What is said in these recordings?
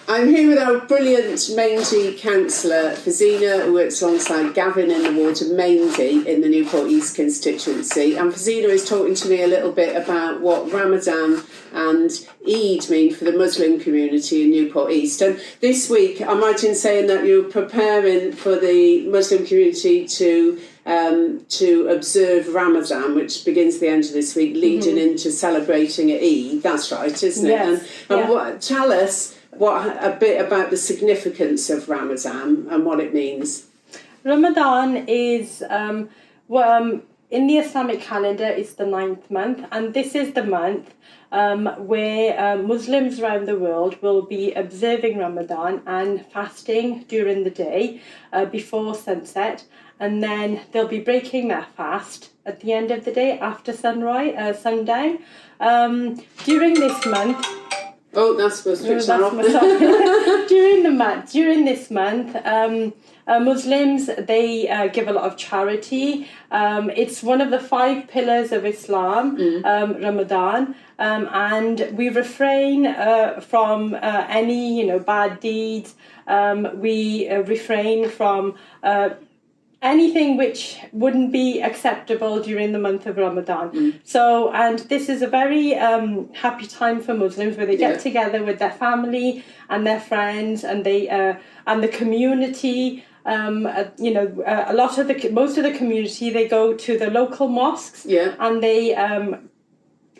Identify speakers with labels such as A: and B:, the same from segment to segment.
A: I'm here with our brilliant Maindee councillor, Farzina, who works alongside Gavin in the ward of Maindee in the Newport East constituency. And Farzina is talking to me a little bit about what Ramadan and Eid mean for the Muslim community in Newport East. And this week, I'm right in saying that you're preparing for the Muslim community to observe Ramadan, which begins the end of this week, leading into celebrating Eid. That's right, isn't it?
B: Yes.
A: And tell us a bit about the significance of Ramadan and what it means.
B: Ramadan is, in the Islamic calendar, it's the 9th month, and this is the month where Muslims around the world will be observing Ramadan and fasting during the day before sunset, and then they'll be breaking their fast at the end of the day after sundown. During this month.
A: Oh, that's supposed to switch that off.
B: During this month, Muslims, they give a lot of charity. It's one of the 5 pillars of Islam, Ramadan, and we refrain from any bad deeds. We refrain from anything which wouldn't be acceptable during the month of Ramadan. So, and this is a very happy time for Muslims where they get together with their family and their friends, and they and the community. Most of the community, they go to the local mosques, and they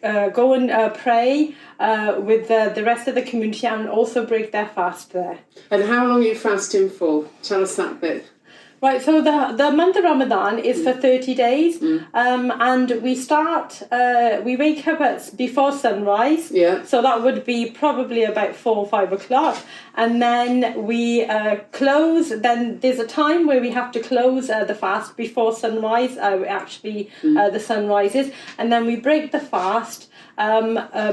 B: go and pray with the rest of the community, and also break their fast there. And
A: how long are you fasting for? Tell us that bit.
B: Right, so the month of Ramadan is for 30 days, and we wake up before sunrise, so that would be probably about 4 or 5 o'clock, and then we close. Then there's a time where we have to close the fast before sunrise, the sun rises, and then we break the fast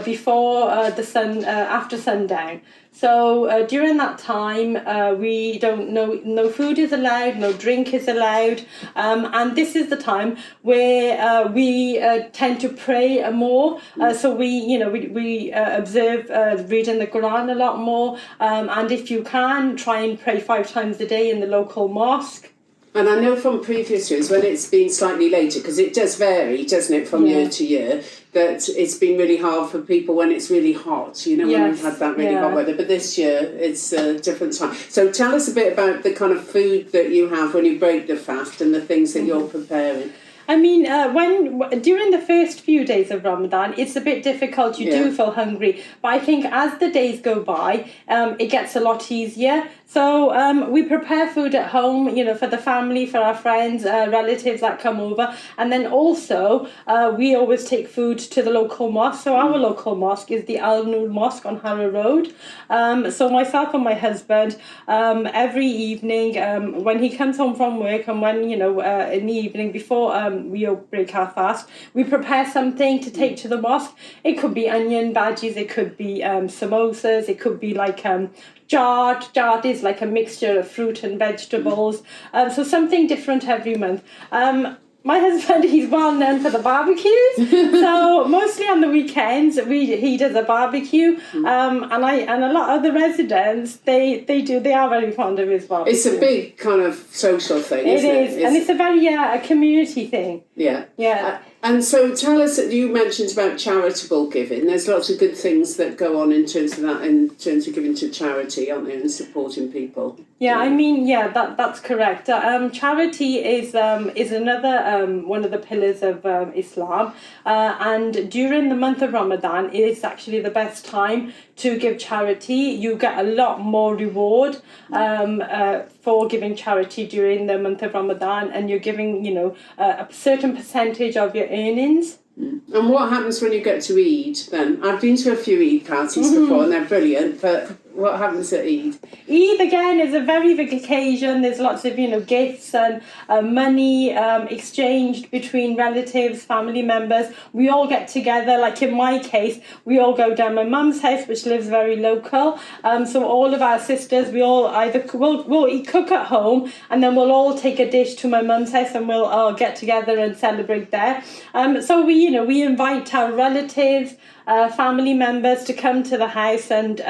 B: before after sundown. So during that time, we no food is allowed, no drink is allowed, and this is the time where we tend to pray more. So we observe reading the Quran a lot more, and if you can, try and pray 5 times a day in the local mosque.
A: And I know from previous years, when it's been slightly later, because it does vary, doesn't it, from year to year, that it's been really hard for people when it's really hot, when we've had that really hot weather. But this year, it's a different time. So tell us a bit about the kind of food that you have when you break the fast and the things that you're preparing.
B: I mean, during the first few days of Ramadan, it's a bit difficult. You do feel hungry. But I think as the days go by, it gets a lot easier. So we prepare food at home, for the family, for our friends, relatives that come over. And then also, we always take food to the local mosque. So our local mosque is the Al Noor Mosque on Harrow Road. So myself and my husband, every evening, when he comes home from work, and when, in the evening before we break our fast, we prepare something to take to the mosque. It could be onion bhajis, it could be samosas, it could be like chaat. Chaat is like a mixture of fruit and vegetables. So something different every month. My husband, he's well known for the barbecues. So mostly on the weekends, he does a barbecue. And a lot of the residents, they are very fond of his barbecue.
A: It's a big kind of social thing, isn't it?
B: It is, and it's a very a community thing.
A: Yeah. And so tell us, you mentioned about charitable giving. There's lots of good things that go on in terms of that, in terms of giving to charity, aren't there, and supporting people.
B: Yeah, I mean, that's correct. Charity is another one of the pillars of Islam, and during the month of Ramadan, it is actually the best time to give charity. You get a lot more reward for giving charity during the month of Ramadan, and you're giving, a certain percentage of your earnings.
A: And what happens when you get to Eid then? I've been to a few Eid parties before, and they're brilliant, but what happens at Eid?
B: Eid, again, is a very big occasion. There's lots of, gifts and money exchanged between relatives, family members. We all get together. Like in my case, we all go down my mum's house, which lives very local. So all of our sisters, we all either we'll cook at home, and then we'll all take a dish to my mum's house, and we'll all get together and celebrate there. So we invite our relatives, family members to come to the house and,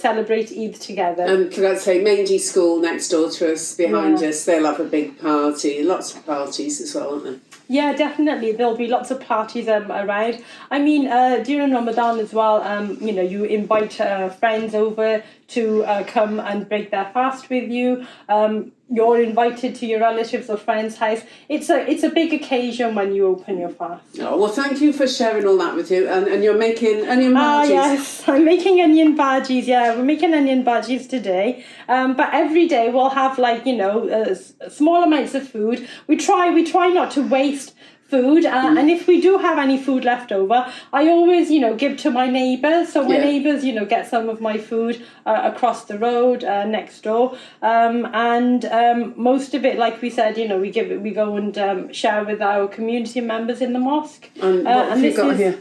B: celebrate Eid together.
A: And can I say, Maindee School next door to us, behind
B: Yeah.
A: us, they'll have a big party, lots of parties as well, aren't they?
B: Yeah, definitely. There'll be lots of parties around. I mean, during Ramadan as well, you know, you invite friends over to come and break their fast with you. You're invited to your relatives or friends' house. It's a big occasion when you open your fast.
A: Oh, well, thank you for sharing all that with you. And you're making onion bhajis.
B: Yes, I'm making onion bhajis. Yeah, we're making onion bhajis today. But every day we'll have, like, you know, small amounts of food. We try not to waste food, and if we do have any food left over, I always, you know, give to my neighbours. So my neighbours, you know, get some of my food across the road next door, and most of it, like we said, you know, we go and share with our community members in the mosque.
A: And what have you got here?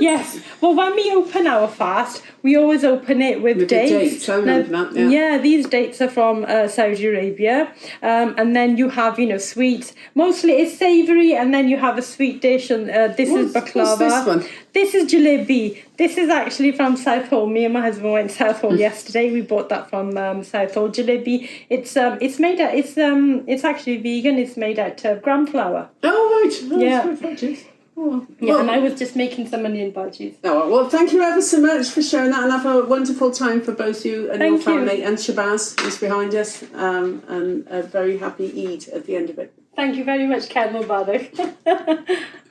B: Yes, well, when we open our fast, we always open it with dates.
A: I remember that, yeah.
B: Yeah, these dates are from Saudi Arabia, and then you have, you know, sweets. Mostly it's savoury, and then you have a sweet dish, and this is baklava.
A: What's this one?
B: This is jalebi. This is actually from Southall. Me and my husband went to Southall yesterday. We bought that from Southall. Jalebi. It's actually vegan. It's made out of gram flour.
A: Oh, right. Oh,
B: Yeah.
A: that's very fancy. Oh.
B: Yeah,
A: Well,
B: and I was just making some onion bhajis.
A: oh, well, thank you ever so much for sharing that, and have a wonderful time for both you and your
B: Thank you.
A: family. And Shabazz, who's behind us, and a very happy Eid at the end of it.
B: Thank you very much, Ken Mubarak.